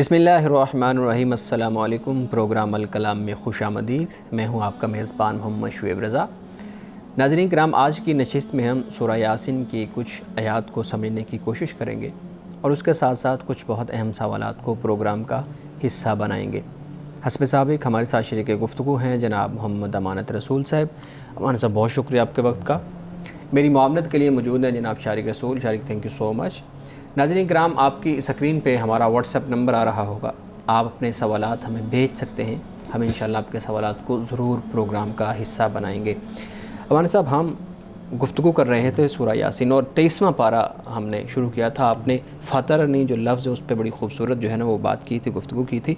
بسم اللہ الرحمن الرحیم۔ السلام علیکم۔ پروگرام الکلام میں خوش آمدید۔ میں ہوں آپ کا میزبان محمد شعیب رضا۔ ناظرین کرام، آج کی نشست میں ہم سورہ یاسین کی کچھ آیات کو سمجھنے کی کوشش کریں گے اور اس کے ساتھ ساتھ کچھ بہت اہم سوالات کو پروگرام کا حصہ بنائیں گے۔ حسب سابق ہمارے ساتھ شریک گفتگو ہیں جناب محمد امانت رسول صاحب۔ امانت صاحب، بہت شکریہ آپ کے وقت کا۔ میری معاونت کے لیے موجود ہیں جناب شارق رسول۔ شارق، تھینک یو سو مچ۔ ناظرین کرام، آپ کی اسکرین پہ ہمارا واٹس ایپ نمبر آ رہا ہوگا، آپ اپنے سوالات ہمیں بھیج سکتے ہیں، ہم انشاءاللہ آپ کے سوالات کو ضرور پروگرام کا حصہ بنائیں گے۔ امانت صاحب، ہم گفتگو کر رہے تھے سورہ یاسین اور 23واں پارہ ہم نے شروع کیا تھا۔ آپ نے فطرنی جو لفظ ہے اس پہ بڑی خوبصورت جو ہے نا وہ بات کی تھی، گفتگو کی تھی۔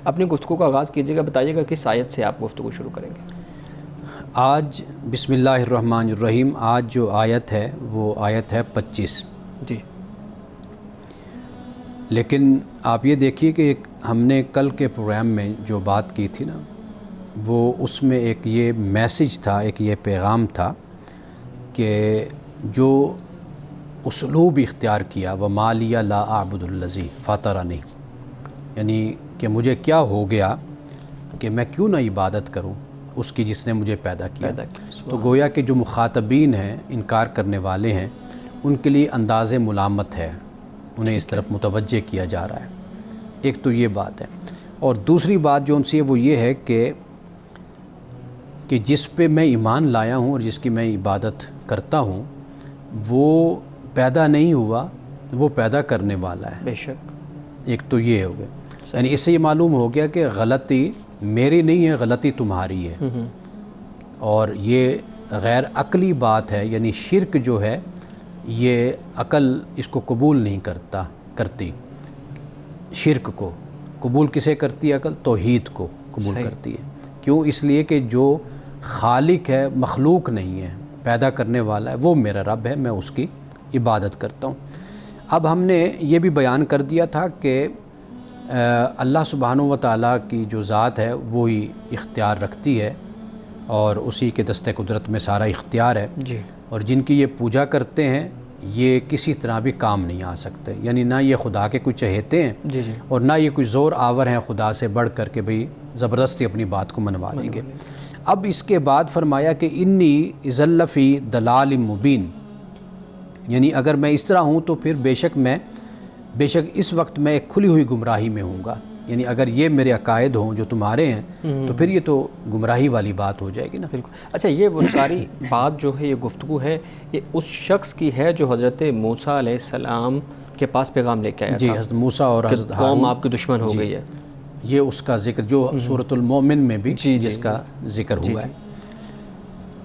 اپنی گفتگو کا آغاز کیجیے گا، بتائیے گا کس آیت سے آپ گفتگو شروع کریں گے؟ آج بسم اللہ الرحمن الرحیم، آج جو آیت ہے وہ آیت ہے 25۔ جی، لیکن آپ یہ دیکھیے کہ ہم نے کل کے پروگرام میں جو بات کی تھی نا، وہ اس میں ایک یہ میسج تھا، ایک یہ پیغام تھا کہ جو اسلوب اختیار کیا وَمَا لِيَ لَا أَعْبُدُ الَّذِي فَطَرَنِي، یعنی کہ مجھے کیا ہو گیا کہ میں کیوں نہ عبادت کروں اس کی جس نے مجھے پیدا کیا۔ تو گویا کہ جو مخاطبین ہیں، انکار کرنے والے ہیں، ان کے لیے انداز ملامت ہے، انہیں اس طرف متوجہ کیا جا رہا ہے۔ ایک تو یہ بات ہے، اور دوسری بات جو ان سے وہ یہ ہے کہ جس پہ میں ایمان لایا ہوں اور جس کی میں عبادت کرتا ہوں وہ پیدا نہیں ہوا، وہ پیدا کرنے والا ہے۔ بے شک۔ ایک تو یہ ہو گیا، یعنی اس سے یہ معلوم ہو گیا کہ غلطی میری نہیں ہے، غلطی تمہاری ہے۔ اور یہ غیر عقلی بات ہے، یعنی شرک جو ہے یہ عقل اس کو قبول نہیں کرتی۔ شرک کو قبول کسے کرتی ہے عقل؟ توحید کو قبول کرتی ہے۔ کیوں؟ اس لیے کہ جو خالق ہے مخلوق نہیں ہے، پیدا کرنے والا ہے، وہ میرا رب ہے، میں اس کی عبادت کرتا ہوں۔ اب ہم نے یہ بھی بیان کر دیا تھا کہ اللہ سبحانہ و تعالیٰ کی جو ذات ہے وہی اختیار رکھتی ہے اور اسی کے دست قدرت میں سارا اختیار ہے۔ جی۔ اور جن کی یہ پوجا کرتے ہیں یہ کسی طرح بھی کام نہیں آ سکتے، یعنی نہ یہ خدا کے کوئی چہیتے ہیں جی جی، اور نہ یہ کوئی زور آور ہیں خدا سے بڑھ کر کے بھئی زبردستی اپنی بات کو منوا لیں گے۔ اب اس کے بعد فرمایا کہ انی اذا لفی ضلال مبین، یعنی اگر میں اس طرح ہوں تو پھر بے شک اس وقت میں ایک کھلی ہوئی گمراہی میں ہوں گا۔ یعنی اگر یہ میرے عقائد ہوں جو تمہارے ہیں تو پھر یہ تو گمراہی والی بات ہو جائے گی نا۔ بالکل۔ اچھا، یہ وہ ساری بات جو ہے، یہ گفتگو ہے، یہ اس شخص کی ہے جو حضرت موسیٰ علیہ السلام کے پاس پیغام لے کے آیا تھا۔ جی، حضرت موسیٰ اور حضرت ہارون، قوم آپ کی دشمن ہو گئی ہے۔ یہ اس کا ذکر جو سورۃ المومن میں بھی جس کا ذکر ہوا ہے۔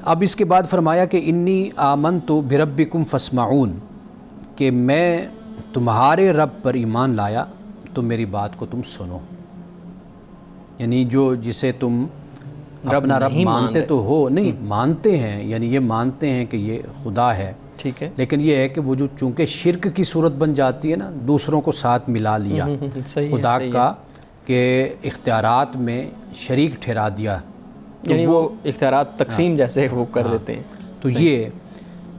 اب اس کے بعد فرمایا کہ انی آمنت بربکم فاسمعون، کہ میں تمہارے رب پر ایمان لایا تو میری بات کو تم سنو۔ یعنی جو جسے تم اپنا رب مانتے تو ہو، نہیں مانتے ہیں، یعنی یہ مانتے ہیں کہ یہ خدا ہے، ٹھیک ہے، لیکن یہ ہے کہ وہ جو چونکہ شرک کی صورت بن جاتی ہے نا، دوسروں کو ساتھ ملا لیا خدا کا، کہ اختیارات میں شریک ٹھہرا دیا، یعنی وہ اختیارات تقسیم جیسے وہ کر دیتے ہیں۔ تو یہ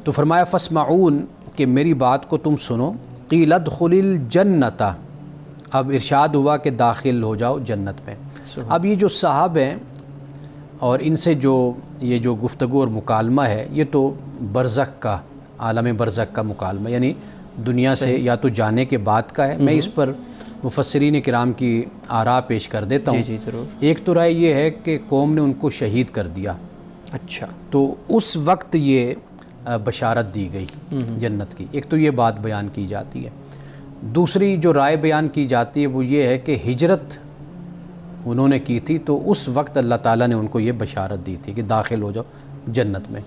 تو فرمایا فاسمعون، کہ میری بات کو تم سنو۔ قیل ادخل الجنۃ، اب ارشاد ہوا کہ داخل ہو جاؤ جنت میں۔ اب یہ جو صاحب ہیں اور ان سے جو یہ جو گفتگو اور مکالمہ ہے، یہ تو برزخ کا، عالم برزخ کا مکالمہ، یعنی دنیا سے یا تو جانے کے بعد کا ہے۔ میں اس پر مفسرین کرام کی آراء پیش کر دیتا ہوں۔ جی ضرور۔ ایک تو رائے یہ ہے کہ قوم نے ان کو شہید کر دیا، اچھا، تو اس وقت یہ بشارت دی گئی جنت کی، ایک تو یہ بات بیان کی جاتی ہے۔ دوسری جو رائے بیان کی جاتی ہے وہ یہ ہے کہ ہجرت انہوں نے کی تھی تو اس وقت اللہ تعالیٰ نے ان کو یہ بشارت دی تھی کہ داخل ہو جاؤ جنت میں۔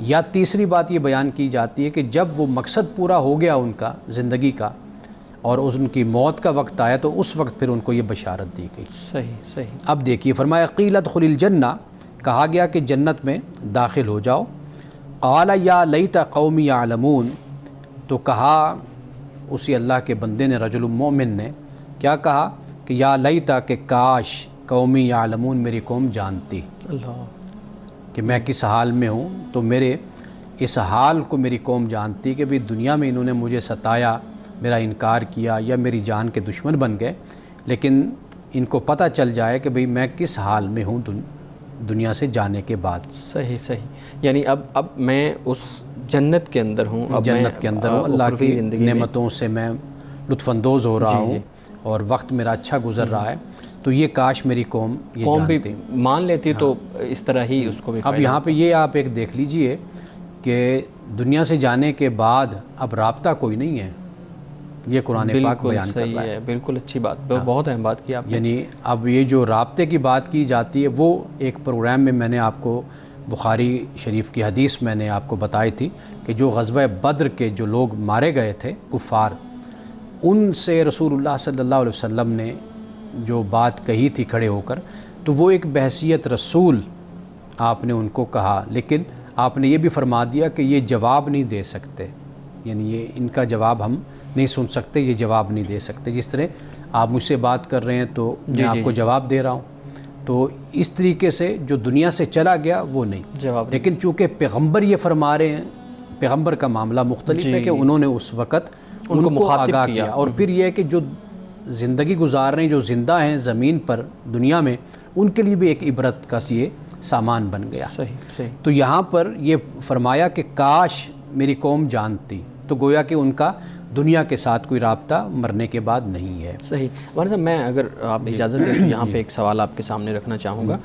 یا تیسری بات یہ بیان کی جاتی ہے کہ جب وہ مقصد پورا ہو گیا ان کا زندگی کا اور ان کی موت کا وقت آیا تو اس وقت پھر ان کو یہ بشارت دی گئی۔ صحیح۔ اب دیکھیے، فرمایا قیل ادخل الجنہ، کہا گیا کہ جنت میں داخل ہو جاؤ۔ قال یا لیت قومی یعلمون، تو کہا اسی اللہ کے بندے نے، رجل مومن نے کیا کہا کہ یا لیت، کہ کاش قومی یعلمون، میری قوم جانتی اللہ کہ میں کس حال میں ہوں، تو میرے اس حال کو میری قوم جانتی کہ بھی دنیا میں انہوں نے مجھے ستایا، میرا انکار کیا یا میری جان کے دشمن بن گئے، لیکن ان کو پتہ چل جائے کہ بھئی میں کس حال میں ہوں دنیا سے جانے کے بعد۔ صحیح، یعنی اب میں اس جنت کے اندر ہوں، اب جنت کے اندر ہوں، اللہ کی نعمتوں سے میں لطف اندوز ہو رہا ہوں اور وقت میرا اچھا گزر رہا ہے، تو یہ کاش میری قوم یہ بھی جانتی، مان لیتی تو اس طرح ہی اس کو بھی اب یہاں پہ یہ آپ ایک دیکھ لیجئے کہ دنیا سے جانے کے بعد اب رابطہ کوئی نہیں ہے، یہ قرآن پاک بیان کر رہا ہے۔ بالکل اچھی بات، بہت اہم بات کی آپ نے۔ یعنی اب یہ جو رابطے کی بات کی جاتی ہے، وہ ایک پروگرام میں نے آپ کو بخاری شریف کی حدیث میں نے آپ کو بتائی تھی کہ جو غزوہ بدر کے جو لوگ مارے گئے تھے کفار، ان سے رسول اللہ صلی اللہ علیہ وسلم نے جو بات کہی تھی کھڑے ہو کر، تو وہ ایک بحیثیت رسول آپ نے ان کو کہا، لیکن آپ نے یہ بھی فرما دیا کہ یہ جواب نہیں دے سکتے، یعنی یہ ان کا جواب ہم نہیں سن سکتے، یہ جواب نہیں دے سکتے، جس طرح آپ مجھ سے بات کر رہے ہیں تو میں آپ کو جواب دے رہا ہوں، تو اس طریقے سے جو دنیا سے چلا گیا وہ نہیں جواب، لیکن چونکہ پیغمبر یہ فرما رہے ہیں، پیغمبر کا معاملہ مختلف ہے کہ انہوں نے اس وقت ان کو آگاہ کیا، اور پھر یہ ہے کہ جو زندگی گزار رہے ہیں، جو زندہ ہیں زمین پر دنیا میں، ان کے لیے بھی ایک عبرت کا یہ سامان بن گیا۔ صحیح۔ تو یہاں پر یہ فرمایا کہ کاش میری قوم جانتی، تو گویا کہ ان کا دنیا کے ساتھ کوئی رابطہ مرنے کے بعد نہیں ہے۔ صحیح۔ مولانا صاحب، میں اگر آپ اجازت دیں تو یہاں پہ ایک سوال آپ کے سامنے رکھنا چاہوں گا۔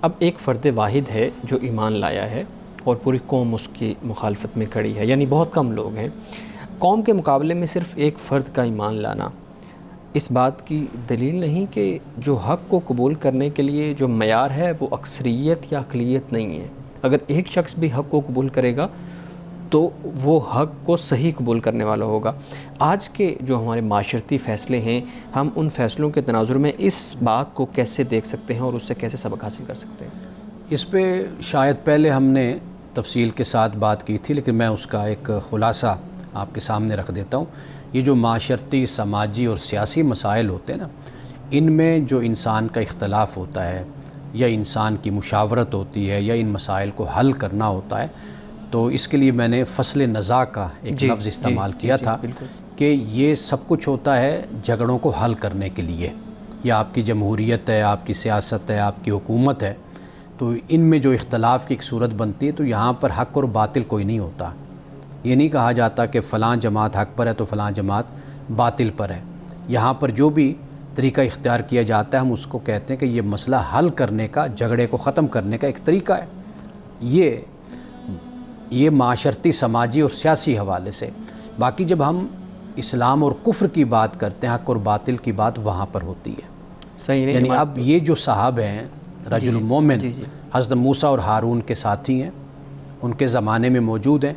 اب ایک فرد واحد ہے جو ایمان لایا ہے اور پوری قوم اس کی مخالفت میں کھڑی ہے، یعنی بہت کم لوگ ہیں، قوم کے مقابلے میں صرف ایک فرد کا ایمان لانا اس بات کی دلیل نہیں کہ جو حق کو قبول کرنے کے لیے جو معیار ہے وہ اکثریت یا اقلیت نہیں ہے؟ اگر ایک شخص بھی حق کو قبول کرے گا تو وہ حق کو صحیح قبول کرنے والا ہوگا۔ آج کے جو ہمارے معاشرتی فیصلے ہیں، ہم ان فیصلوں کے تناظر میں اس بات کو کیسے دیکھ سکتے ہیں اور اس سے کیسے سبق حاصل کر سکتے ہیں؟ اس پہ شاید پہلے ہم نے تفصیل کے ساتھ بات کی تھی، لیکن میں اس کا ایک خلاصہ آپ کے سامنے رکھ دیتا ہوں۔ یہ جو معاشرتی، سماجی اور سیاسی مسائل ہوتے ہیں نا، ان میں جو انسان کا اختلاف ہوتا ہے یا انسان کی مشاورت ہوتی ہے یا ان مسائل کو حل کرنا ہوتا ہے، تو اس کے لیے میں نے فصل نزاع کا ایک لفظ استعمال کیا تھا کہ یہ سب کچھ ہوتا ہے جھگڑوں کو حل کرنے کے لیے، یا آپ کی جمہوریت ہے، آپ کی سیاست ہے، آپ کی حکومت ہے، تو ان میں جو اختلاف کی ایک صورت بنتی ہے، تو یہاں پر حق اور باطل کوئی نہیں ہوتا۔ یہ نہیں کہا جاتا کہ فلاں جماعت حق پر ہے تو فلاں جماعت باطل پر ہے۔ یہاں پر جو بھی طریقہ اختیار کیا جاتا ہے، ہم اس کو کہتے ہیں کہ یہ مسئلہ حل کرنے کا، جھگڑے کو ختم کرنے کا ایک طریقہ ہے۔ یہ معاشرتی، سماجی اور سیاسی حوالے سے۔ باقی جب ہم اسلام اور کفر کی بات کرتے ہیں، حق اور باطل کی بات وہاں پر ہوتی ہے۔ صحیح نہیں، یعنی اب یہ جو صاحب ہیں رجل مومن، حضرت موسیٰ اور ہارون کے ساتھی ہیں، ان کے زمانے میں موجود ہیں۔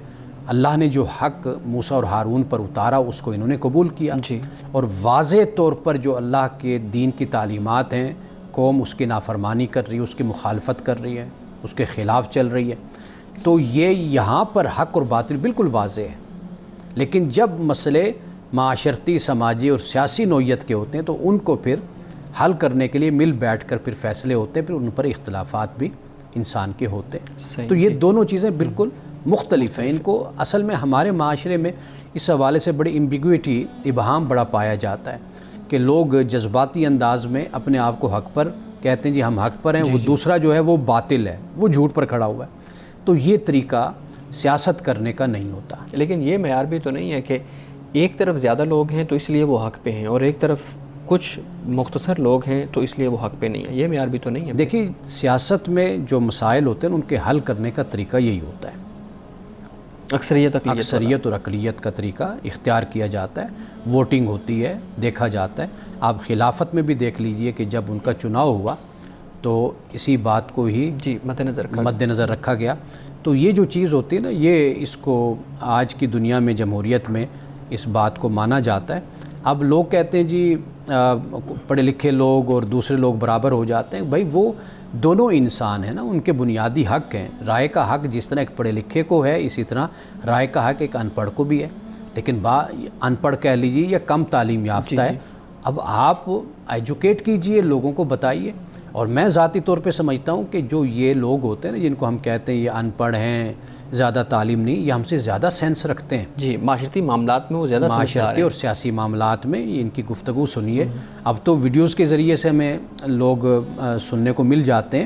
اللہ نے جو حق موسیٰ اور ہارون پر اتارا اس کو انہوں نے قبول کیا، اور واضح طور پر جو اللہ کے دین کی تعلیمات ہیں، قوم اس کی نافرمانی کر رہی ہے، اس کی مخالفت کر رہی ہے، اس کے خلاف چل رہی ہے، تو یہ یہاں پر حق اور باطل بالکل واضح ہے۔ لیکن جب مسئلے معاشرتی، سماجی اور سیاسی نوعیت کے ہوتے ہیں تو ان کو پھر حل کرنے کے لیے مل بیٹھ کر پھر فیصلے ہوتے ہیں، پھر ان پر اختلافات بھی انسان کے ہوتے ہیں۔ تو یہ دونوں چیزیں بالکل مختلف ہیں۔ ان کو اصل میں ہمارے معاشرے میں اس حوالے سے بڑی ایمبیگوٹی، ابہام بڑا پایا جاتا ہے کہ لوگ جذباتی انداز میں اپنے آپ کو حق پر کہتے ہیں، جی ہم حق پر ہیں، وہ دوسرا جو ہے وہ باطل ہے، وہ جھوٹ پر کھڑا ہوا ہے۔ تو یہ طریقہ سیاست کرنے کا نہیں ہوتا۔ لیکن یہ معیار بھی تو نہیں ہے کہ ایک طرف زیادہ لوگ ہیں تو اس لیے وہ حق پہ ہیں، اور ایک طرف کچھ مختصر لوگ ہیں تو اس لیے وہ حق پہ نہیں ہے۔ یہ معیار بھی تو نہیں ہے۔ دیکھیے، سیاست میں جو مسائل ہوتے ہیں ان کے حل کرنے کا طریقہ یہی ہوتا ہے، اکثریت اور اقلیت کا طریقہ اختیار کیا جاتا ہے، ووٹنگ ہوتی ہے، دیکھا جاتا ہے۔ آپ خلافت میں بھی دیکھ لیجئے کہ جب ان کا چناؤ ہوا تو اسی بات کو ہی مد نظر رکھا گیا۔ تو یہ جو چیز ہوتی ہے نا، یہ اس کو آج کی دنیا میں، جمہوریت میں اس بات کو مانا جاتا ہے۔ اب لوگ کہتے ہیں جی پڑھے لکھے لوگ اور دوسرے لوگ برابر ہو جاتے ہیں۔ بھائی وہ دونوں انسان ہیں نا، ان کے بنیادی حق ہیں۔ رائے کا حق جس طرح ایک پڑھے لکھے کو ہے، اسی طرح رائے کا حق ایک ان پڑھ کو بھی ہے۔ لیکن ان پڑھ کہہ لیجیے یا کم تعلیم یافتہ ہے، اب آپ ایجوکیٹ کیجئے، لوگوں کو بتائیے۔ اور میں ذاتی طور پہ سمجھتا ہوں کہ جو یہ لوگ ہوتے ہیں نا، جن کو ہم کہتے ہیں یہ ان پڑھ ہیں زیادہ تعلیم نہیں، یہ ہم سے زیادہ سینس رکھتے ہیں جی، معاشرتی معاملات میں وہ زیادہ معاشرتی اور سیاسی معاملات میں. ان کی گفتگو سنیے. اب تو ویڈیوز کے ذریعے سے ہمیں لوگ سننے کو مل جاتے ہیں.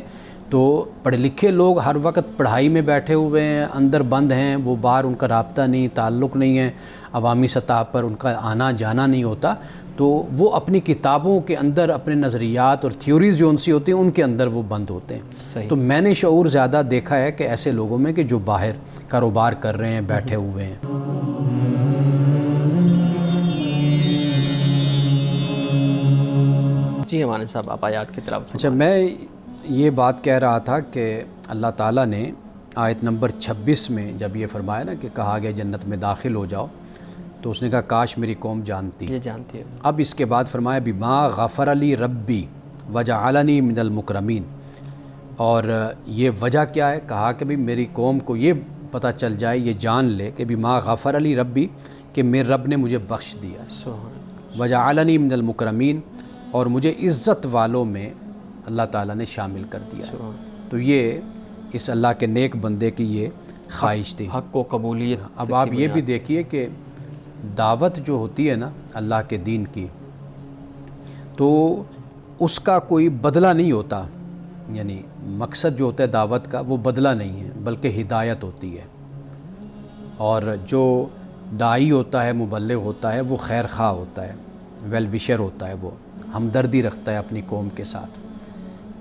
تو پڑھے لکھے لوگ ہر وقت پڑھائی میں بیٹھے ہوئے ہیں، اندر بند ہیں، وہ باہر ان کا رابطہ نہیں، تعلق نہیں ہے، عوامی سطح پر ان کا آنا جانا نہیں ہوتا، تو وہ اپنی کتابوں کے اندر اپنے نظریات اور تھیوریز جو ان سی ہوتی ہیں ان کے اندر وہ بند ہوتے ہیں. صحیح. تو میں نے شعور زیادہ دیکھا ہے کہ ایسے لوگوں میں کہ جو باہر کاروبار کر رہے ہیں، بیٹھے ہوئے ہیں. جی امان صاحب، آپ آیات کی طرف. اچھا، میں یہ بات کہہ رہا تھا کہ اللہ تعالیٰ نے آیت نمبر 26 میں جب یہ فرمایا نا کہ کہا گیا جنت میں داخل ہو جاؤ، تو اس نے کہا کاش میری قوم جانتی. یہ جانتی ہے. اب اس کے بعد فرمایا بما غفر لی ربی وجعلنی من المکرمین. اور یہ وجہ کیا ہے؟ کہا کہ بھی میری قوم کو یہ پتہ چل جائے، یہ جان لے کہ بما غفر لی ربی، کہ میرے رب نے مجھے بخش دیا، وجعلنی من المکرمین، اور مجھے عزت والوں میں اللہ تعالیٰ نے شامل کر دیا. تو یہ اس اللہ کے نیک بندے کی یہ خواہش تھی، حق و قبولیت. اب آپ یہ بھی دیکھیے کہ دعوت جو ہوتی ہے نا اللہ کے دین کی، تو اس کا کوئی بدلہ نہیں ہوتا. یعنی مقصد جو ہوتا ہے دعوت کا وہ بدلہ نہیں ہے، بلکہ ہدایت ہوتی ہے. اور جو داعی ہوتا ہے، مبلغ ہوتا ہے، وہ خیر خواہ ہوتا ہے، ویل وشر ہوتا ہے، وہ ہمدردی رکھتا ہے اپنی قوم کے ساتھ.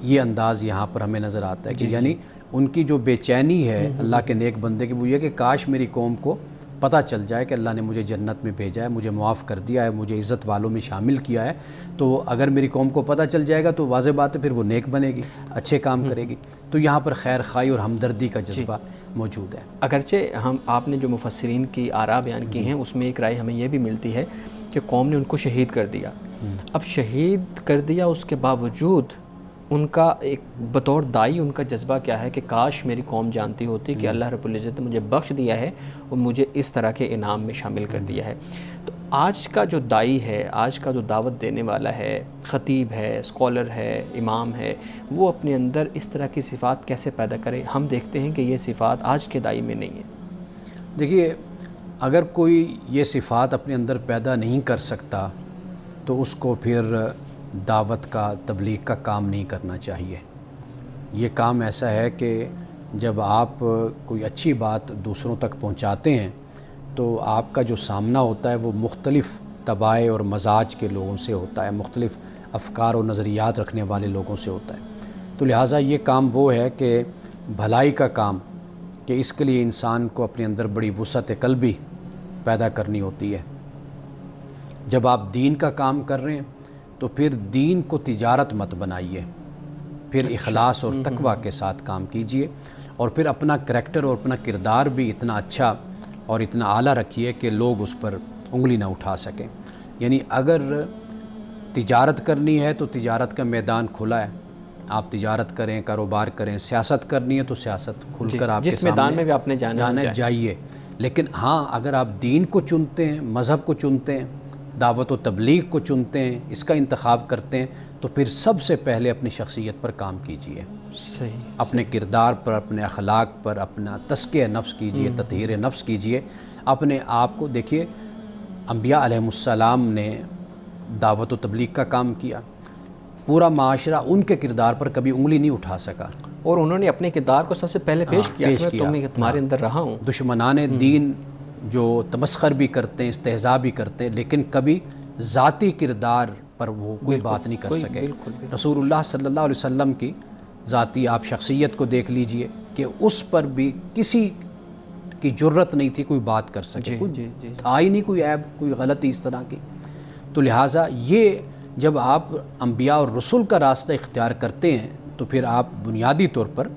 یہ انداز یہاں پر ہمیں نظر آتا ہے کہ یعنی ان کی جو بے چینی ہے اللہ کے نیک بندے کی، وہ یہ کہ کاش میری قوم کو پتہ چل جائے کہ اللہ نے مجھے جنت میں بھیجا ہے، مجھے معاف کر دیا ہے، مجھے عزت والوں میں شامل کیا ہے. تو اگر میری قوم کو پتہ چل جائے گا تو واضح بات ہے پھر وہ نیک بنے گی، اچھے کام کرے گی. تو یہاں پر خیر خواہی اور ہمدردی کا جذبہ موجود ہے. اگرچہ آپ نے جو مفسرین کی آراء بیان کی ہیں اس میں ایک رائے ہمیں یہ بھی ملتی ہے کہ قوم نے ان کو شہید کر دیا. اب شہید کر دیا، اس کے باوجود ان کا ایک بطور دائی ان کا جذبہ کیا ہے کہ کاش میری قوم جانتی ہوتی کہ اللہ رب العزت نے مجھے بخش دیا ہے اور مجھے اس طرح کے انعام میں شامل کر دیا ہے. تو آج کا جو دائی ہے، آج کا جو دعوت دینے والا ہے، خطیب ہے، اسکالر ہے، امام ہے، وہ اپنے اندر اس طرح کی صفات کیسے پیدا کرے؟ ہم دیکھتے ہیں کہ یہ صفات آج کے دائی میں نہیں ہے. دیکھیے، اگر کوئی یہ صفات اپنے اندر پیدا نہیں کر سکتا تو اس کو پھر دعوت کا، تبلیغ کا کام نہیں کرنا چاہیے. یہ کام ایسا ہے کہ جب آپ کوئی اچھی بات دوسروں تک پہنچاتے ہیں تو آپ کا جو سامنا ہوتا ہے وہ مختلف طبائع اور مزاج کے لوگوں سے ہوتا ہے، مختلف افکار و نظریات رکھنے والے لوگوں سے ہوتا ہے. تو لہٰذا یہ کام وہ ہے کہ بھلائی کا کام، کہ اس کے لیے انسان کو اپنے اندر بڑی وسعت قلبی پیدا کرنی ہوتی ہے. جب آپ دین کا کام کر رہے ہیں تو پھر دین کو تجارت مت بنائیے، پھر اخلاص اور تقوی کے ساتھ کام کیجئے، اور پھر اپنا کریکٹر اور اپنا کردار بھی اتنا اچھا اور اتنا اعلیٰ رکھیے کہ لوگ اس پر انگلی نہ اٹھا سکیں. یعنی اگر تجارت کرنی ہے تو تجارت کا میدان کھلا ہے، آپ تجارت کریں، کاروبار کریں. سیاست کرنی ہے تو سیاست کھل کر آپ کے جس میدان میں بھی آپ نے جانا جائیے. لیکن ہاں، اگر آپ دین کو چنتے ہیں، مذہب کو چنتے ہیں، دعوت و تبلیغ کو چنتے ہیں، اس کا انتخاب کرتے ہیں، تو پھر سب سے پہلے اپنی شخصیت پر کام کیجئے. صحیح. اپنے کردار پر، اپنے اخلاق پر، اپنا تزکیہ نفس کیجئے، تطہیر نفس کیجئے. اپنے آپ کو دیکھیے، انبیاء علیہ السلام نے دعوت و تبلیغ کا کام کیا، پورا معاشرہ ان کے کردار پر کبھی انگلی نہیں اٹھا سکا، اور انہوں نے اپنے کردار کو سب سے پہلے پیش کیا کہ میں تمہارے اندر رہا ہوں. دشمنان دین جو تمسخر بھی کرتے ہیں، استہزاء بھی کرتے ہیں، لیکن کبھی ذاتی کردار پر وہ کوئی بات نہیں کر سکے. رسول اللہ صلی اللہ علیہ وسلم کی ذاتی آپ شخصیت کو دیکھ لیجئے کہ اس پر بھی کسی کی جرت نہیں تھی کوئی بات کر سکے، تھا ہی نہیں کوئی عیب، کوئی غلطی اس طرح کی. تو لہٰذا یہ جب آپ انبیاء اور رسول کا راستہ اختیار کرتے ہیں تو پھر آپ بنیادی طور پر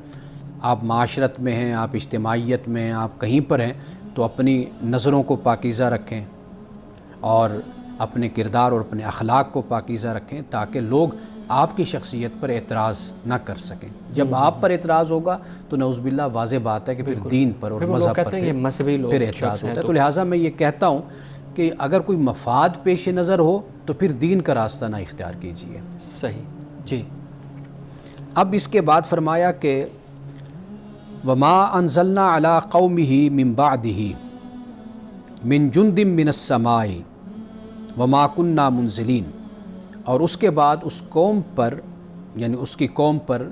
آپ معاشرت میں ہیں، آپ اجتماعیت میں ہیں، آپ کہیں پر ہیں، تو اپنی نظروں کو پاکیزہ رکھیں اور اپنے کردار اور اپنے اخلاق کو پاکیزہ رکھیں تاکہ لوگ آپ کی شخصیت پر اعتراض نہ کر سکیں. جب آپ پر اعتراض ہوگا تو نعوذ باللہ واضح بات ہے کہ پھر دین پر اور مذہب پر پھر اعتراض ہوتا ہے. تو لہٰذا میں یہ کہتا ہوں کہ اگر کوئی مفاد پیش نظر ہو تو پھر دین کا راستہ نہ اختیار کیجیے. صحیح. جی. اب اس کے بعد فرمایا کہ وما انزلنا علی قومہ من بعدہ من جند من السماء وما کننا منزلین، اور اس کے بعد اس قوم پر یعنی اس کی قوم پر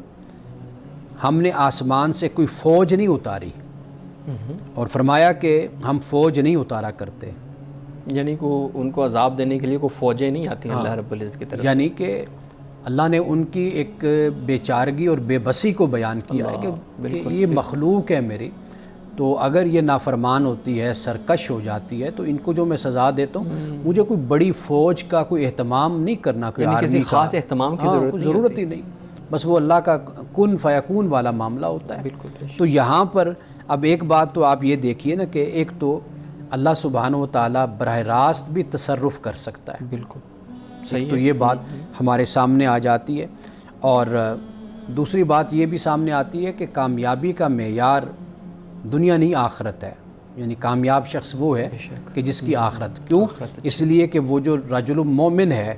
ہم نے آسمان سے کوئی فوج نہیں اتاری، اور فرمایا کہ ہم فوج نہیں اتارا کرتے، یعنی ان کو عذاب دینے کے لیے کوئی فوجیں نہیں آتی ہیں اللہ رب العزت کی طرف یعنی کہ اللہ نے ان کی ایک بے چارگی اور بے بسی کو بیان کیا ہے کہ یہ مخلوق ہے میری، تو اگر یہ نافرمان ہوتی ہے، سرکش ہو جاتی ہے، تو ان کو جو میں سزا دیتا ہوں، مجھے کوئی بڑی فوج کا کوئی اہتمام نہیں کرنا، کوئی یعنی کسی آرمی خاص اہتمام کی ضرورت ہی نہیں، بس وہ اللہ کا کن فیکون والا معاملہ ہوتا ہے۔ بالکل۔ تو یہاں پر اب ایک بات تو آپ یہ دیکھیے نا کہ ایک تو اللہ سبحانہ و تعالیٰ براہ راست بھی تصرف کر سکتا ہے، بالکل صحیح، تو یہ بات ہمارے سامنے آ جاتی ہے، اور دوسری بات یہ بھی سامنے آتی ہے کہ کامیابی کا معیار دنیا نہیں آخرت ہے، یعنی کامیاب شخص وہ ہے کہ جس کی آخرت، کیوں؟ اس لیے کہ وہ جو رجل مومن ہے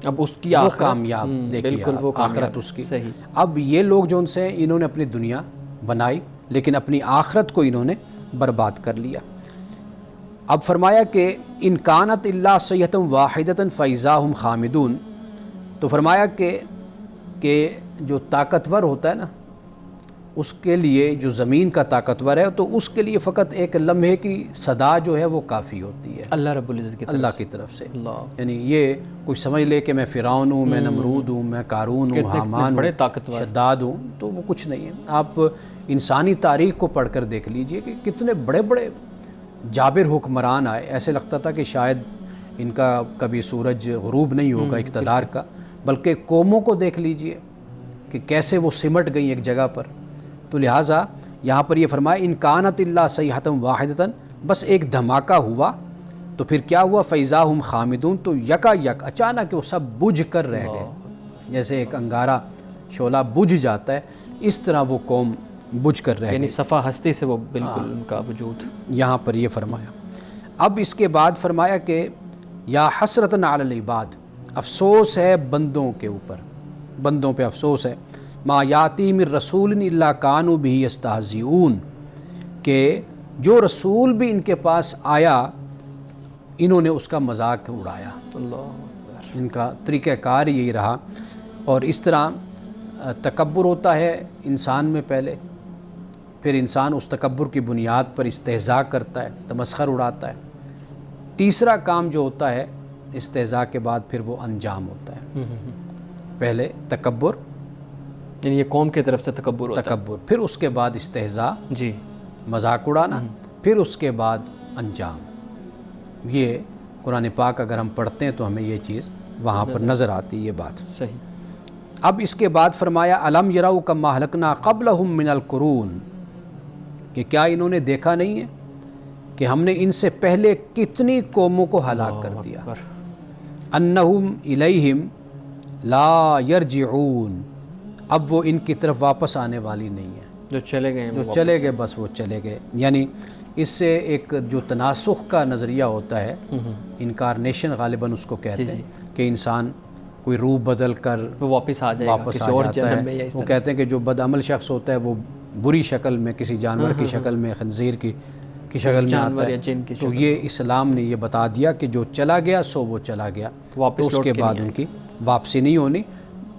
اب اس کی وہ کامیاب، دیکھیے آخرت اس کی۔ اب یہ لوگ جو ان سے انہوں نے اپنی دنیا بنائی لیکن اپنی آخرت کو انہوں نے برباد کر لیا۔ اب فرمایا کہ ان کانت الا صیحۃ واحدۃ فاذا ہم خامدون، تو فرمایا کہ جو طاقتور ہوتا ہے نا، اس کے لیے جو زمین کا طاقتور ہے تو اس کے لیے فقط ایک لمحے کی صدا جو ہے وہ کافی ہوتی ہے اللہ رب العزت کی طرف اللہ کی طرف سے۔ اللہ، یعنی یہ کوئی سمجھ لے کہ میں فرعون ہوں، میں نمرود ہوں، میں قارون ہوں، حامان بڑے ہوں، طاقتور، شداد ہوں، تو وہ کچھ نہیں ہے۔ آپ انسانی تاریخ کو پڑھ کر دیکھ لیجئے کہ کتنے بڑے بڑے جابر حکمران آئے، ایسے لگتا تھا کہ شاید ان کا کبھی سورج غروب نہیں ہوگا اقتدار کا، بلکہ قوموں کو دیکھ لیجئے کہ کیسے وہ سمٹ گئی ایک جگہ پر۔ تو لہٰذا یہاں پر یہ فرمایا ان کانت الا صیحۃ واحدۃ، بس ایک دھماکہ ہوا تو پھر کیا ہوا، فاذا ہم خامدون، تو یکا یک اچانک وہ سب بجھ کر رہ گئے، جیسے ایک انگارہ شعلہ بجھ جاتا ہے اس طرح وہ قوم بجھ کر رہ گئی، یعنی صفا ہستی سے وہ بالکل ان کا وجود۔ یہاں پر یہ فرمایا۔ اب اس کے بعد فرمایا کہ یا حسرتن علی العباد، افسوس ہے بندوں کے اوپر، بندوں پہ افسوس ہے، ما یاتی من رسول الا کانوا بہ یستہزئون، کہ جو رسول بھی ان کے پاس آیا انہوں نے اس کا مذاق اڑایا، اللہ، ان کا طریقہ کار یہی رہا۔ اور اس طرح تکبر ہوتا ہے انسان میں پہلے، پھر انسان اس تکبر کی بنیاد پر استہزاء کرتا ہے، تمسخر اڑاتا ہے۔ تیسرا کام جو ہوتا ہے استہزاء کے بعد پھر وہ انجام ہوتا ہے، پہلے تکبر، یعنی یہ قوم کی طرف سے تکبر ہوتا تکبر، پھر اس کے بعد استہزاء، جی، مذاق اڑانا، پھر اس کے بعد انجام۔ یہ قرآن پاک اگر ہم پڑھتے ہیں تو ہمیں یہ چیز وہاں پر نظر آتی ہے، یہ بات صحیح۔ اب اس کے بعد فرمایا الم یروا کما اہلکنا قبلہم من القرون، کہ کیا انہوں نے دیکھا نہیں ہے کہ ہم نے ان سے پہلے کتنی قوموں کو ہلاک کر دیا، انہم الیہم لا یرجعون، اب وہ ان کی طرف واپس آنے والی نہیں ہے، جو چلے گئے ہیں جو چلے گئے بس وہ چلے گئے۔ یعنی اس سے ایک جو تناسخ کا نظریہ ہوتا ہے، انکارنیشن غالباً اس کو کہتے ہیں، کہ انسان کوئی روح بدل کر وہ واپس آ جائے گا واپس کسی آ اور جاتا جنم میں، یا ہے۔ اس وہ طرح کہتے ہیں کہ جو بدعمل شخص ہوتا ہے وہ بری شکل میں، کسی جانور کی شکل میں، خنزیر کی شکل میں آتا جانور یا ہے، جن کی تو یہ اسلام نے یہ بتا دیا کہ جو چلا گیا سو وہ چلا گیا، واپس تو اس کے بعد ان کی واپسی نہیں ہونی۔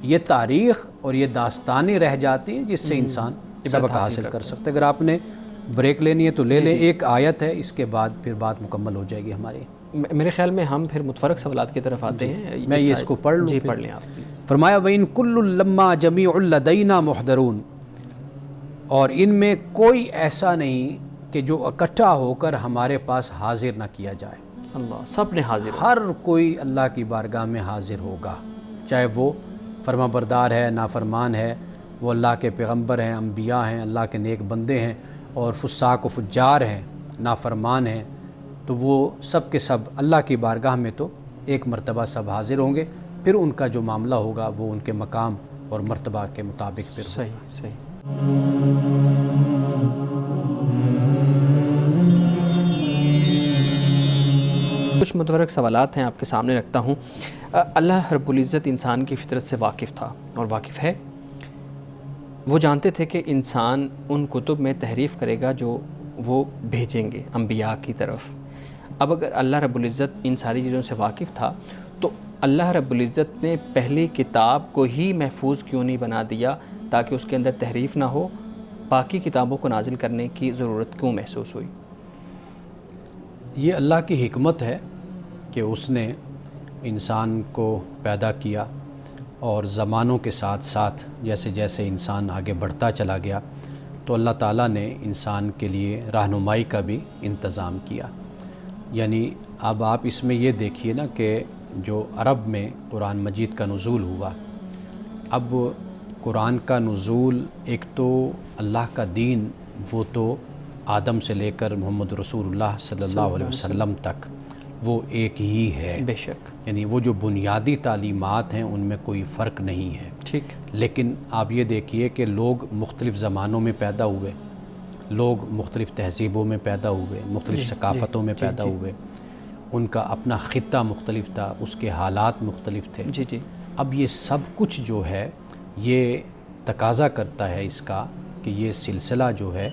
یہ تاریخ اور یہ داستانیں رہ جاتی ہیں جس سے انسان سبق حاصل کر سکتے۔ اگر آپ نے بریک لینی ہے تو لے لیں، ایک آیت ہے، اس کے بعد پھر بات مکمل ہو جائے گی ہماری۔ میرے خیال میں ہم پھر متفرق سوالات کی طرف آتے ہیں، میں یہ اس کو پڑھ لوں، جی پڑھ لیں آپ۔ فرمایا وَإِن كُلٌّ لَمَّا جَمِيعٌ لَدَيْنَا مُحْضَرُونَ، اور ان میں کوئی ایسا نہیں کہ جو اکٹھا ہو کر ہمارے پاس حاضر نہ کیا جائے، اللہ، سب نے حاضر ہو، ہر کوئی اللہ کی بارگاہ میں حاضر ہوگا، چاہے وہ فرما بردار ہے، نافرمان ہے، وہ اللہ کے پیغمبر ہیں، انبیاء ہیں، اللہ کے نیک بندے ہیں، اور فساق و فجار ہیں، نافرمان ہیں، تو وہ سب کے سب اللہ کی بارگاہ میں تو ایک مرتبہ سب حاضر ہوں گے، پھر ان کا جو معاملہ ہوگا وہ ان کے مقام اور مرتبہ کے مطابق پھر ہوگا۔ صحیح صحیح۔ کچھ متفرق سوالات ہیں آپ کے سامنے رکھتا ہوں۔ اللہ رب العزت انسان کی فطرت سے واقف تھا اور واقف ہے، وہ جانتے تھے کہ انسان ان کتب میں تحریف کرے گا جو وہ بھیجیں گے انبیاء کی طرف. اب اگر اللہ رب العزت ان ساری چیزوں سے واقف تھا تو اللہ رب العزت نے پہلی کتاب کو ہی محفوظ کیوں نہیں بنا دیا تاکہ اس کے اندر تحریف نہ ہو؟ باقی کتابوں کو نازل کرنے کی ضرورت کیوں محسوس ہوئی؟ یہ اللہ کی حکمت ہے کہ اس نے انسان کو پیدا کیا اور زمانوں کے ساتھ ساتھ جیسے جیسے انسان آگے بڑھتا چلا گیا تو اللہ تعالیٰ نے انسان کے لیے رہنمائی کا بھی انتظام کیا. یعنی اب آپ اس میں یہ دیکھیے نا کہ جو عرب میں قرآن مجید کا نزول ہوا، اب قرآن کا نزول ایک تو اللہ کا دین وہ تو آدم سے لے کر محمد رسول اللہ صلی اللہ علیہ وسلم تک وہ ایک ہی ہے. بے شک. یعنی وہ جو بنیادی تعلیمات ہیں ان میں کوئی فرق نہیں ہے. ٹھیک. لیکن آپ یہ دیکھیے کہ لوگ مختلف زمانوں میں پیدا ہوئے، لوگ مختلف تہذیبوں میں پیدا ہوئے، مختلف ثقافتوں میں پیدا ہوئے، ان کا اپنا خطہ مختلف تھا، اس کے حالات مختلف تھے. جی جی. اب یہ سب کچھ جو ہے یہ تقاضا کرتا ہے اس کا کہ یہ سلسلہ جو ہے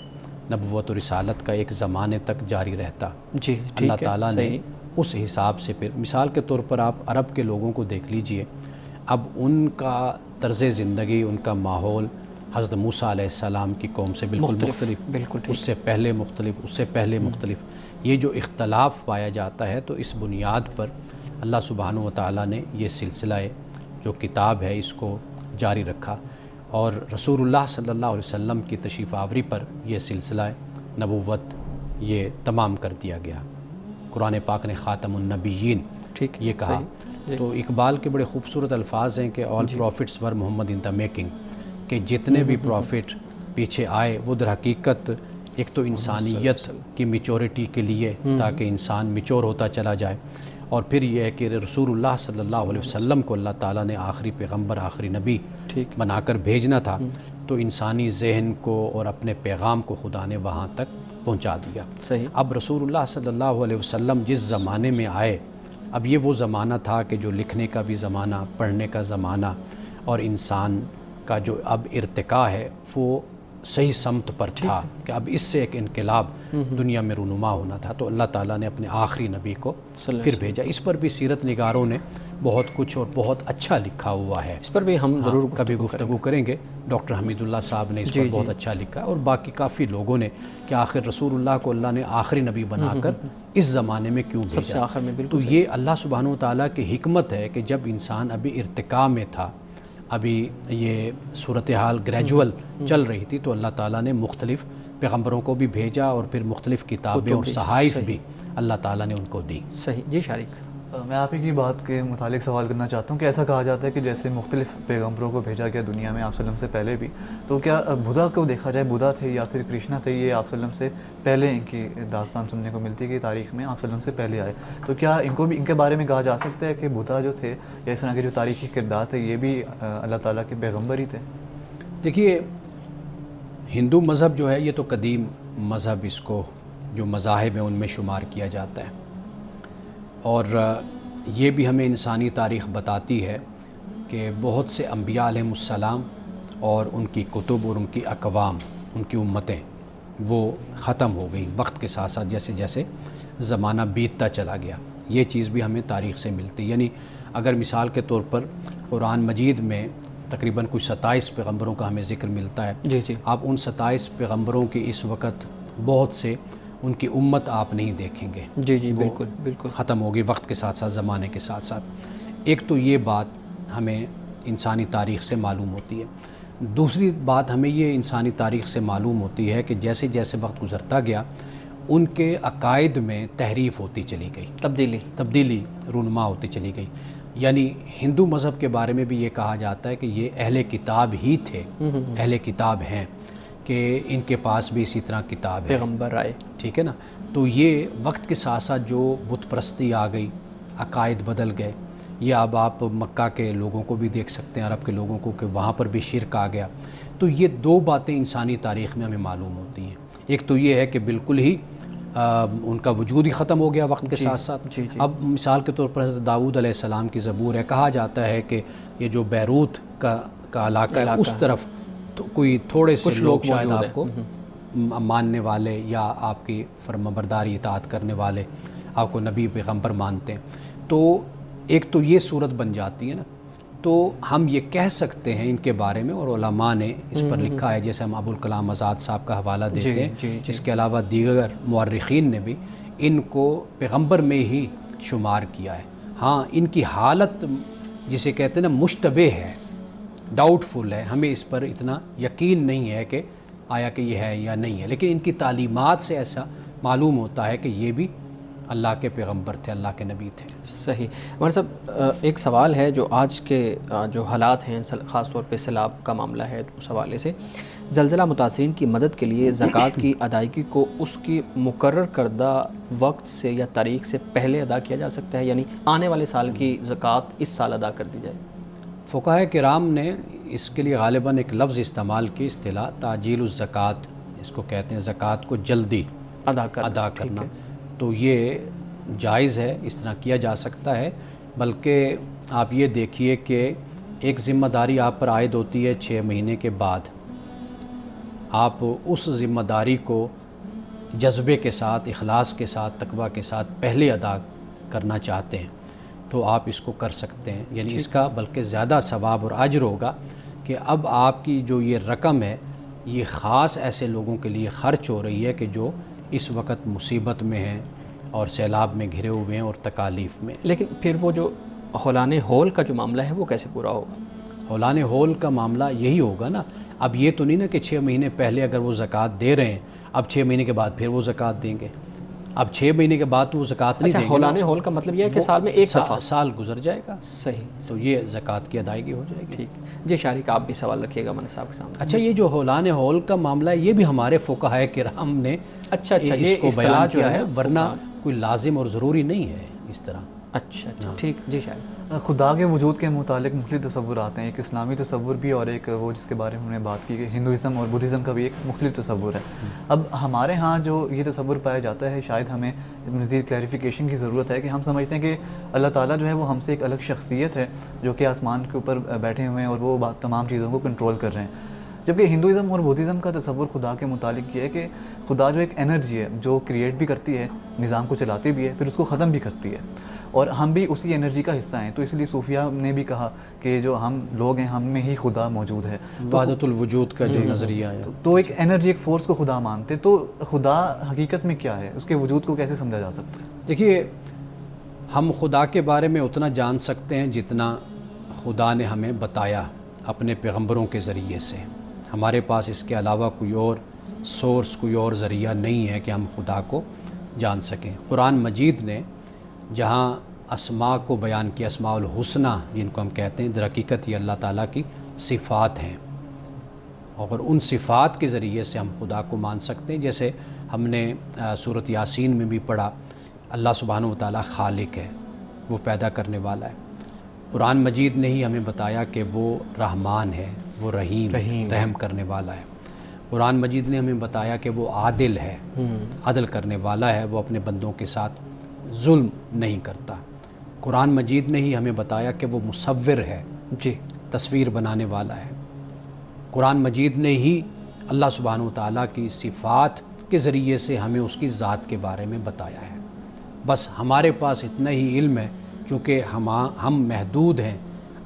نبوت و رسالت کا ایک زمانے تک جاری رہتا. جی. اللہ تعالیٰ نے اس حساب سے پھر مثال کے طور پر آپ عرب کے لوگوں کو دیکھ لیجئے، اب ان کا طرز زندگی، ان کا ماحول حضرت موسیٰ علیہ السلام کی قوم سے بالکل مختلف، بالکل اس سے پہلے مختلف، اس سے پہلے مختلف. یہ جو اختلاف پایا جاتا ہے تو اس بنیاد پر اللہ سبحانہ و تعالیٰ نے یہ سلسلہ جو کتاب ہے اس کو جاری رکھا اور رسول اللہ صلی اللہ علیہ وسلم کی تشریف آوری پر یہ سلسلہ نبوت یہ تمام کر دیا گیا. قرآن پاک نے خاتم النبیین یہ کہا. تو اقبال کے بڑے خوبصورت الفاظ ہیں کہ آل prophets were Muhammad in the making, کہ جتنے بھی پروفٹ پیچھے آئے وہ در حقیقت ایک تو انسانیت کی میچورٹی کے لیے تاکہ انسان میچور ہوتا چلا جائے، اور پھر یہ ہے کہ رسول اللہ صلی اللہ علیہ وسلم کو اللہ تعالیٰ نے آخری پیغمبر، آخری نبی بنا کر بھیجنا تھا تو انسانی ذہن کو اور اپنے پیغام کو خدا نے وہاں تک پہنچا دیا. صحیح. اب رسول اللہ صلی اللہ علیہ وسلم جس زمانے میں آئے، اب یہ وہ زمانہ تھا کہ جو لکھنے کا بھی زمانہ، پڑھنے کا زمانہ، اور انسان کا جو اب ارتقاء ہے وہ صحیح سمت پر تھا کہ اب اس سے ایک انقلاب دنیا میں رونما ہونا تھا. تو اللہ تعالیٰ نے اپنے آخری نبی کو پھر بھیجا. اس پر بھی سیرت نگاروں نے بہت کچھ اور بہت اچھا لکھا ہوا ہے. اس پر بھی ہم ضرور کبھی گفتگو کریں گے. ڈاکٹر حمید اللہ صاحب نے اس پر بہت اچھا لکھا اور باقی کافی لوگوں نے کہ آخر رسول اللہ کو اللہ نے آخری نبی بنا کر اس زمانے میں کیوں بھیجا. سب سے آخر میں بالکل. تو یہ اللہ سبحانہ و تعالیٰ کی حکمت ہے کہ جب انسان ابھی ارتقاء میں تھا، ابھی یہ صورتحال گریجول چل رہی تھی، تو اللہ تعالیٰ نے مختلف پیغمبروں کو بھی بھیجا اور پھر مختلف کتابیں اور صحائف بھی اللہ تعالیٰ نے ان کو دی. صحیح. جی شارق. میں آپ ہی کی بات کے متعلق سوال کرنا چاہتا ہوں کہ ایسا کہا جاتا ہے کہ جیسے مختلف پیغمبروں کو بھیجا گیا دنیا میں آپ صلی اللہ علیہ وسلم سے پہلے بھی، تو کیا بدھا کو دیکھا جائے، بدھا تھے یا پھر کرشنا تھے، یہ آپ صلی اللہ علیہ وسلم سے پہلے ان کی داستان سننے کو ملتی ہے کہ تاریخ میں آپ صلی اللہ علیہ وسلم سے پہلے آئے، تو کیا ان کو بھی ان کے بارے میں کہا جا سکتا ہے کہ بدھا جو تھے یا اس طرح کے جو تاریخی کردار تھے یہ بھی اللہ تعالیٰ کے پیغمبر ہی تھے؟ دیکھیے، ہندو مذہب جو ہے یہ تو قدیم مذہب، اس کو جو مذاہب ہیں ان میں شمار کیا جاتا ہے، اور یہ بھی ہمیں انسانی تاریخ بتاتی ہے کہ بہت سے انبیاء علیہ السلام اور ان کی کتب اور ان کی اقوام، ان کی امتیں وہ ختم ہو گئیں وقت کے ساتھ ساتھ جیسے جیسے زمانہ بیتتا چلا گیا. یہ چیز بھی ہمیں تاریخ سے ملتی. یعنی اگر مثال کے طور پر قرآن مجید میں تقریباً کوئی 27 پیغمبروں کا ہمیں ذکر ملتا ہے. جی. آپ ان 27 پیغمبروں کی اس وقت بہت سے ان کی امت آپ نہیں دیکھیں گے. جی بالکل ختم ہوگی وقت کے ساتھ ساتھ، زمانے کے ساتھ ساتھ. ایک تو یہ بات ہمیں انسانی تاریخ سے معلوم ہوتی ہے. دوسری بات ہمیں یہ انسانی تاریخ سے معلوم ہوتی ہے کہ جیسے جیسے وقت گزرتا گیا ان کے عقائد میں تحریف ہوتی چلی گئی، تبدیلی رونما ہوتی چلی گئی. یعنی ہندو مذہب کے بارے میں بھی یہ کہا جاتا ہے کہ یہ اہل کتاب ہی تھے، اہل کتاب ہیں، کہ ان کے پاس بھی اسی طرح کتاب ہے، پیغمبر آئے. ٹھیک ہے نا. تو یہ وقت کے ساتھ ساتھ جو بت پرستی آ گئی، عقائد بدل گئے. یہ اب آپ مکہ کے لوگوں کو بھی دیکھ سکتے ہیں، عرب کے لوگوں کو، کہ وہاں پر بھی شرک آ گیا. تو یہ دو باتیں انسانی تاریخ میں ہمیں معلوم ہوتی ہیں. ایک تو یہ ہے کہ بالکل ہی ان کا وجود ہی ختم ہو گیا وقت کے ساتھ ساتھ. اب مثال کے طور پر حضرت داؤد علیہ السلام کی زبور ہے، کہا جاتا ہے کہ یہ جو بیروت کا علاقہ ہے اس طرف کوئی تھوڑے سے کچھ لوگ لوگ شاید موجود آپ کو ماننے والے یا آپ کی فرمانبرداری اطاعت کرنے والے آپ کو نبی پیغمبر مانتے ہیں، تو ایک تو یہ صورت بن جاتی ہے نا، تو ہم یہ کہہ سکتے ہیں ان کے بارے میں، اور علماء نے اس پر لکھا ہے، جیسے ہم ابوالکلام آزاد صاحب کا حوالہ دیتے ہیں، اس کے علاوہ دیگر مورخین نے بھی ان کو پیغمبر میں ہی شمار کیا ہے۔ ہاں ان کی حالت جسے کہتے ہیں نا مشتبہ ہے، ڈاؤٹ فل ہے، ہمیں اس پر اتنا یقین نہیں ہے کہ آیا کہ یہ ہے یا نہیں ہے، لیکن ان کی تعلیمات سے ایسا معلوم ہوتا ہے کہ یہ بھی اللہ کے پیغمبر تھے، اللہ کے نبی تھے۔ صحیح۔ مولانا صاحب ایک سوال ہے جو آج کے جو حالات ہیں، خاص طور پہ سیلاب کا معاملہ ہے، اس حوالے سے زلزلہ متاثرین کی مدد کے لیے زکوٰۃ کی ادائیگی کو اس کی مقرر کردہ وقت سے یا تاریخ سے پہلے ادا کیا جا سکتا ہے، یعنی آنے والے سال کی زکوٰۃ اس سال ادا کر دی جائے؟ فقہاء کرام نے اس کے لیے غالباً ایک لفظ استعمال کی، اصطلاح تعجیل الزکوٰۃ، اس کو کہتے ہیں زکوٰۃ کو جلدی ادا کرنا، تو یہ جائز ہے، اس طرح کیا جا سکتا ہے۔ بلکہ آپ یہ دیکھیے کہ ایک ذمہ داری آپ پر عائد ہوتی ہے 6 مہینے کے بعد، آپ اس ذمہ داری کو جذبے کے ساتھ، اخلاص کے ساتھ، تقویٰ کے ساتھ پہلے ادا کرنا چاہتے ہیں تو آپ اس کو کر سکتے ہیں، یعنی اس کا بلکہ زیادہ ثواب اور اجر ہوگا کہ اب آپ کی جو یہ رقم ہے یہ خاص ایسے لوگوں کے لیے خرچ ہو رہی ہے کہ جو اس وقت مصیبت میں ہیں اور سیلاب میں گھرے ہوئے ہیں اور تکالیف میں۔ لیکن پھر وہ جو ہولان ہول کا جو معاملہ ہے وہ کیسے پورا ہوگا؟ ہولان ہول کا معاملہ یہی ہوگا نا، اب یہ تو نہیں نا کہ 6 مہینے پہلے اگر وہ زکوٰۃ دے رہے ہیں اب 6 مہینے کے بعد پھر وہ زکوٰۃ دیں گے، اب 6 مہینے کے بعد تو وہ زکوٰۃ نہیں دیں گے۔ ہولان ہول کا مطلب یہ ہے کہ سال میں ایک دفعہ سال گزر جائے گا، صحیح، تو یہ زکوٰۃ کی ادائیگی ہو جائے گی۔ ٹھیک جی، شارق آپ بھی سوال رکھیے گا مولانا صاحب کے سامنے۔ اچھا، یہ جو ہولان ہول کا معاملہ ہے یہ بھی ہمارے فقہاء کرام نے اچھا اس یہ کو اصطلاح بیان جو کیا ہے ہے، ورنہ کوئی لازم اور ضروری نہیں ہے اس طرح۔ اچھا ٹھیک جی شارق۔ خدا کے وجود کے متعلق مختلف تصور آتے ہیں، ایک اسلامی تصور بھی اور ایک وہ جس کے بارے میں ہم نے بات کی کہ ہندوازم اور بدھزم کا بھی ایک مختلف تصور ہے۔ اب ہمارے ہاں جو یہ تصور پایا جاتا ہے، شاید ہمیں مزید کلیریفیکیشن کی ضرورت ہے کہ ہم سمجھتے ہیں کہ اللہ تعالیٰ جو ہے وہ ہم سے ایک الگ شخصیت ہے جو کہ آسمان کے اوپر بیٹھے ہوئے ہیں اور وہ تمام چیزوں کو کنٹرول کر رہے ہیں، جبکہ ہندوازم اور بدھزم کا تصور خدا کے متعلق یہ ہے کہ خدا جو ایک انرجی ہے جو کریٹ بھی کرتی ہے، نظام کو چلاتی بھی ہے، پھر اس کو ختم بھی کرتی ہے، اور ہم بھی اسی انرجی کا حصہ ہیں۔ تو اس لیے صوفیہ نے بھی کہا کہ جو ہم لوگ ہیں ہم میں ہی خدا موجود ہے، وحدت الوجود کا جو نظریہ ہے، تو ایک انرجی، ایک فورس کو خدا مانتے۔ تو خدا حقیقت میں کیا ہے، اس کے وجود کو کیسے سمجھا جا سکتا ہے؟ دیکھیے ہم خدا کے بارے میں اتنا جان سکتے ہیں جتنا خدا نے ہمیں بتایا اپنے پیغمبروں کے ذریعے سے، ہمارے پاس اس کے علاوہ کوئی اور سورس، کوئی اور ذریعہ نہیں ہے کہ ہم خدا کو جان سکیں۔ قرآن مجید نے جہاں اسماء کو بیان کیا، اسماء الحسنہ جن کو ہم کہتے ہیں، در حقیقت یہ اللہ تعالیٰ کی صفات ہیں، اور ان صفات کے ذریعے سے ہم خدا کو مان سکتے ہیں۔ جیسے ہم نے سورۃ یاسین میں بھی پڑھا، اللہ سبحانہ و تعالیٰ خالق ہے، وہ پیدا کرنے والا ہے۔ قرآن مجید نے ہی ہمیں بتایا کہ وہ رحمان ہے، وہ رحیم رحم کرنے والا ہے۔ قرآن مجید نے ہمیں بتایا کہ وہ عادل ہے، عدل کرنے والا ہے، وہ اپنے بندوں کے ساتھ ظلم نہیں کرتا۔ قرآن مجید نے ہی ہمیں بتایا کہ وہ مصور ہے، جی تصویر بنانے والا ہے۔ قرآن مجید نے ہی اللہ سبحانہ و تعالیٰ کی صفات کے ذریعے سے ہمیں اس کی ذات کے بارے میں بتایا ہے۔ بس ہمارے پاس اتنا ہی علم ہے، چونکہ ہم محدود ہیں۔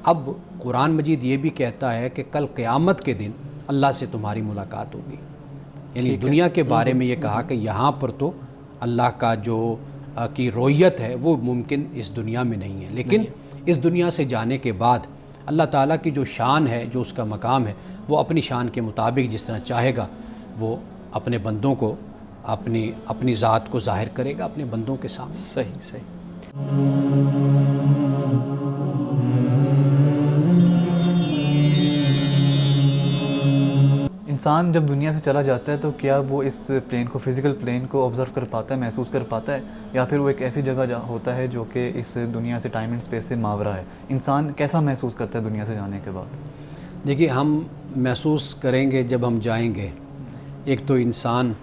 اب قرآن مجید یہ بھی کہتا ہے کہ کل قیامت کے دن اللہ سے تمہاری ملاقات ہوگی، یعنی دنیا کے بارے میں یہ کہا کہ یہاں پر تو اللہ کا جو کی رویت ہے وہ ممکن اس دنیا میں نہیں ہے، لیکن اس دنیا سے جانے کے بعد اللہ تعالیٰ کی جو شان ہے، جو اس کا مقام ہے، وہ اپنی شان کے مطابق جس طرح چاہے گا وہ اپنے بندوں کو اپنی ذات کو ظاہر کرے گا اپنے بندوں کے سامنے۔ صحیح۔ انسان جب دنیا سے چلا جاتا ہے تو کیا وہ اس پلین کو، فزیکل پلین کو آبزرو کر پاتا ہے، محسوس کر پاتا ہے، یا پھر وہ ایک ایسی جگہ ہوتا ہے جو کہ اس دنیا سے، ٹائم اینڈ اسپیس سے ماورا ہے؟ انسان کیسا محسوس کرتا ہے دنیا سے جانے کے بعد؟ دیکھیے ہم محسوس کریں گے جب ہم جائیں گے، ایک تو انسان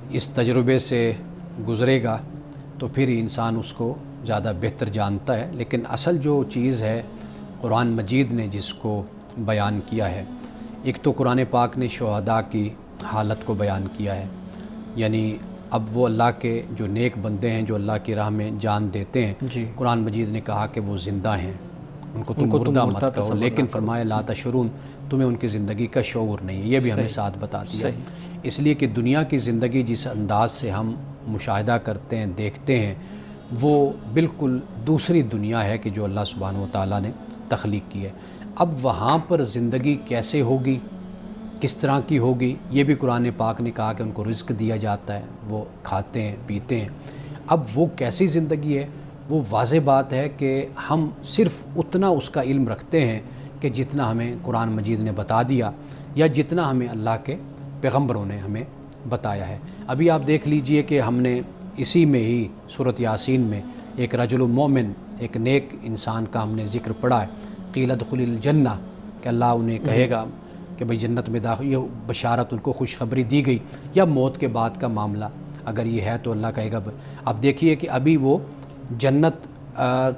اس تجربے سے گزرے گا تو پھر انسان اس کو زیادہ بہتر جانتا ہے، لیکن اصل جو چیز ہے قرآن مجید نے جس کو بیان کیا ہے، ایک تو قرآن پاک نے شہداء کی حالت کو بیان کیا ہے، یعنی اب وہ اللہ کے جو نیک بندے ہیں جو اللہ کی راہ میں جان دیتے ہیں، جی قرآن مجید نے کہا کہ وہ زندہ ہیں، ان کو تم مردہ مت کہو، لیکن فرمایا لا تشعرون، تمہیں ان کی زندگی کا شعور نہیں ہے، یہ بھی ہمیں ساتھ بتا دیا۔ اس لیے کہ دنیا کی زندگی جس انداز سے ہم مشاہدہ کرتے ہیں، دیکھتے ہیں، وہ بالکل دوسری دنیا ہے کہ جو اللہ سبحانہ و تعالیٰ نے تخلیق کی ہے۔ اب وہاں پر زندگی کیسے ہوگی، کس طرح کی ہوگی، یہ بھی قرآن پاک نے کہا کہ ان کو رزق دیا جاتا ہے، وہ کھاتے ہیں پیتے ہیں۔ اب وہ کیسی زندگی ہے، وہ واضح بات ہے کہ ہم صرف اتنا اس کا علم رکھتے ہیں کہ جتنا ہمیں قرآن مجید نے بتا دیا یا جتنا ہمیں اللہ کے پیغمبروں نے ہمیں بتایا ہے۔ ابھی آپ دیکھ لیجئے کہ ہم نے اسی میں ہی سورۃ یاسین میں ایک رجل مومن، ایک نیک انسان کا ہم نے ذکر پڑھا ہے، قیل ادخل الجنہ، کہ اللہ انہیں کہے گا کہ بھئی جنت میں داخل، یہ بشارت ان کو خوشخبری دی گئی، یا موت کے بعد کا معاملہ اگر یہ ہے تو اللہ کہے گا۔ اب دیکھیے کہ ابھی وہ جنت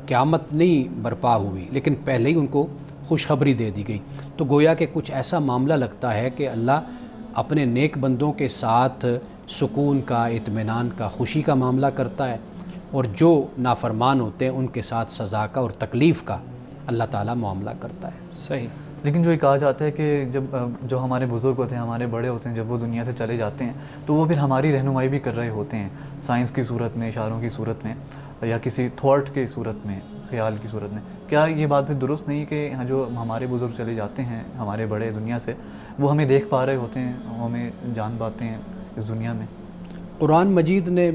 قیامت نہیں برپا ہوئی، لیکن پہلے ہی ان کو خوشخبری دے دی گئی، تو گویا کہ کچھ ایسا معاملہ لگتا ہے کہ اللہ اپنے نیک بندوں کے ساتھ سکون کا، اطمینان کا، خوشی کا معاملہ کرتا ہے، اور جو نافرمان ہوتے ہیں ان کے ساتھ سزا کا اور تکلیف کا اللہ تعالیٰ معاملہ کرتا ہے۔ صحیح۔ لیکن جو یہ کہا جاتا ہے کہ جب جو ہمارے بزرگ ہوتے ہیں، ہمارے بڑے ہوتے ہیں، جب وہ دنیا سے چلے جاتے ہیں تو وہ پھر ہماری رہنمائی بھی کر رہے ہوتے ہیں، سائنس کی صورت میں، اشاروں کی صورت میں، یا کسی تھاٹ کی صورت میں، خیال کی صورت میں۔ کیا یہ بات پھر درست نہیں کہ جو ہمارے بزرگ چلے جاتے ہیں، ہمارے بڑے دنیا سے، وہ ہمیں دیکھ پا رہے ہوتے ہیں، وہ ہمیں جان پاتے ہیں اس دنیا میں؟ قرآن مجید نے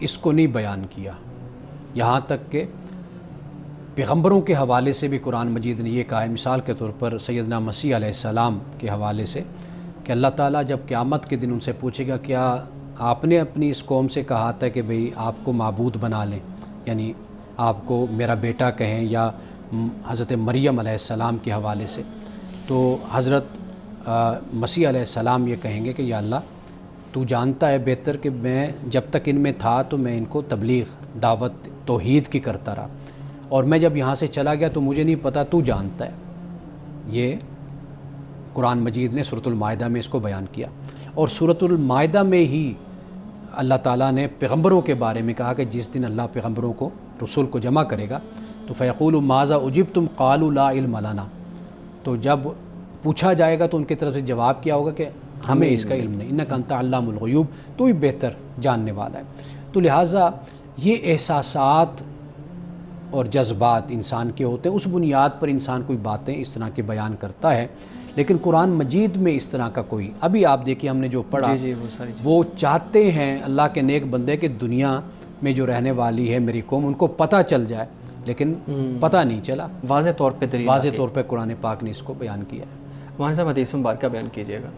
اس کو نہیں بیان کیا، یہاں تک کہ پیغمبروں کے حوالے سے بھی قرآن مجید نے یہ کہا ہے، مثال کے طور پر سیدنا مسیح علیہ السلام کے حوالے سے، کہ اللہ تعالیٰ جب قیامت کے دن ان سے پوچھے گا کیا آپ نے اپنی اس قوم سے کہا تھا کہ بھئی آپ کو معبود بنا لیں، یعنی آپ کو میرا بیٹا کہیں، یا حضرت مریم علیہ السلام کے حوالے سے، تو حضرت مسیح علیہ السلام یہ کہیں گے کہ یا اللہ تو جانتا ہے بہتر کہ میں جب تک ان میں تھا تو میں ان کو تبلیغ، دعوت توحید کی کرتا رہا، اور میں جب یہاں سے چلا گیا تو مجھے نہیں پتا، تو جانتا ہے۔ یہ قرآن مجید نے سورۃ المائدہ میں اس کو بیان کیا، اور سورۃ المائدہ میں ہی اللہ تعالیٰ نے پیغمبروں کے بارے میں کہا کہ جس دن اللہ پیغمبروں کو، رسول کو جمع کرے گا تو فیقولوا ماذا اجبتم قالوا لا علم لنا، تو جب پوچھا جائے گا تو ان کی طرف سے جواب کیا ہوگا کہ ہمیں اس کا علم نہیں، انک انت علام الغیوب، تو ہی بہتر جاننے والا ہے۔ تو لہٰذا یہ احساسات اور جذبات انسان کے ہوتے ہیں، اس بنیاد پر انسان کوئی باتیں اس طرح کی بیان کرتا ہے، لیکن قرآن مجید میں اس طرح کا کوئی، ابھی آپ دیکھیے ہم نے جو پڑھا، وہ چاہتے ہیں اللہ کے نیک بندے کہ دنیا میں جو رہنے والی ہے میری قوم، ان کو پتہ چل جائے، لیکن پتہ نہیں چلا، واضح طور پہ واضح طور پہ قرآن پاک نے اس کو بیان کیا ہے۔ مولانا صاحب حدیث مبارکہ بیان کیجیے گا۔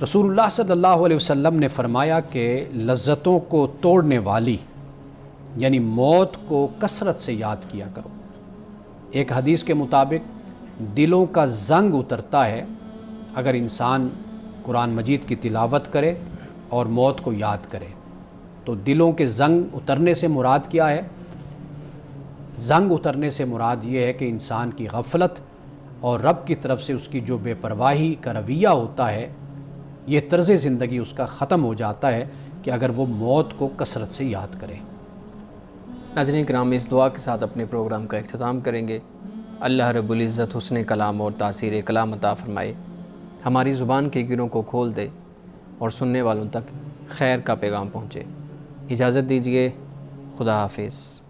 رسول اللہ صلی اللہ علیہ وسلم نے فرمایا کہ لذتوں کو توڑنے والی، یعنی موت کو کثرت سے یاد کیا کرو۔ ایک حدیث کے مطابق دلوں کا زنگ اترتا ہے اگر انسان قرآن مجید کی تلاوت کرے اور موت کو یاد کرے۔ تو دلوں کے زنگ اترنے سے مراد کیا ہے؟ زنگ اترنے سے مراد یہ ہے کہ انسان کی غفلت اور رب کی طرف سے اس کی جو بے پرواہی کا رویہ ہوتا ہے، یہ طرز زندگی اس کا ختم ہو جاتا ہے کہ اگر وہ موت کو کثرت سے یاد کرے۔ ناظرین کرام، اس دعا کے ساتھ اپنے پروگرام کا اختتام کریں گے۔ اللہ رب العزت حسن کلام اور تاثیر کلام عطا فرمائے، ہماری زبان کے گروں کو کھول دے اور سننے والوں تک خیر کا پیغام پہنچے۔ اجازت دیجیے، خدا حافظ۔